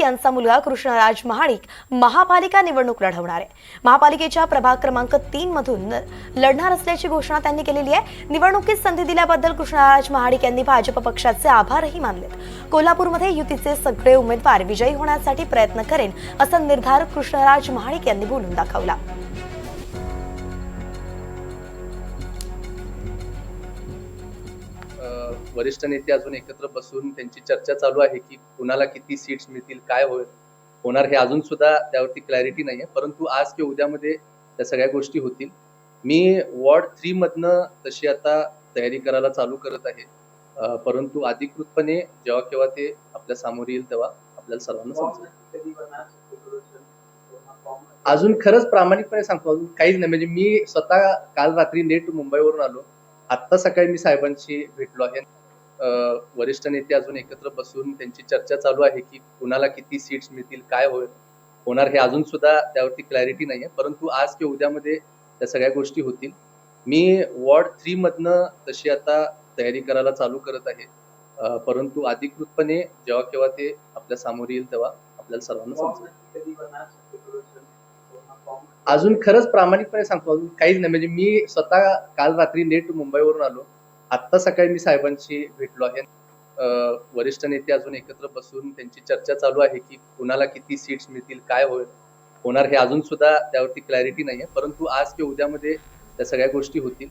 यांचा मुलगा कृष्णराज महाडिक महापालिका निवडणूक लढवणार आहे। महापालिकेच्या प्रभाग क्रमांक 3 मधून लढणार असल्याची घोषणा त्यांनी केलेली आहे। निवडणुकीत संधी दिल्याबद्दल कृष्णराज महाडिक यांनी भाजप पक्षाचे आभारही मानलेत। कोल्हापूरमध्ये युतीचे सगळे उमेदवार विजयी होण्यासाठी प्रयत्न करेन असा निर्धार कृष्णराज महाडिक यांनी बोलून दाखवला। वरिष्ठ नेते अजून एकत्र बसून त्यांची चर्चा चालू आहे की कुणाला किती सीट्स मिळतील, काय होणार हे अजून सुद्धा त्यावरती क्लॅरिटी नाहीये। परंतु आज किंवा उद्यामध्ये त्या सगळ्या गोष्टी होतील। मी वॉर्ड 3 मधनं तशी आता तयारी करायला चालू करत आहे। परंतु अधिकृतपणे जेव्हा केव्हा ते आपल्या समोर येईल तेव्हा आपल्याला सर्वांना समजेल। अजून खरंच प्रामाणिकपणे सांगतो, अजून काहीच नाही। म्हणजे मी स्वतः काल रात्री नेट मुंबईवरून आलो, आत्ता सकाळी मी साहेबांशी भेटलो आहे। वरिष्ठ नेते अजून एकत्र बसून त्यांची चर्चा चालू आहे की कुणाला किती सीट्स मिळतील, काय होणार हे अजून सुद्धा त्यावरती क्लॅरिटी नाहीये। परंतु आज किंवा उद्यामध्ये त्या सगळ्या गोष्टी होतील। मी वॉर्ड 3 मधनं तशी आता तयारी करायला चालू करत आहे। परंतु अधिकृतपणे जेव्हा केव्हा ते आपल्या समोर येईल तेव्हा आपल्याला सर्वांना समजेल। अजून खरंच प्रामाणिकपणे सांगतो, अजून काहीच नाही। म्हणजे मी स्वतः काल रात्री नेट मुंबईवरून आलो, आत्ता सकाळी मी साहेबांशी भेटलो आहे। वरिष्ठ नेते अजून एकत्र बसून त्यांची चर्चा चालू आहे की कुणाला किती सीट्स मिळतील, काय होणार हे अजून सुद्धा त्यावरती क्लॅरिटी नाहीये। परंतु आज किंवा उद्यामध्ये त्या सगळ्या गोष्टी होतील।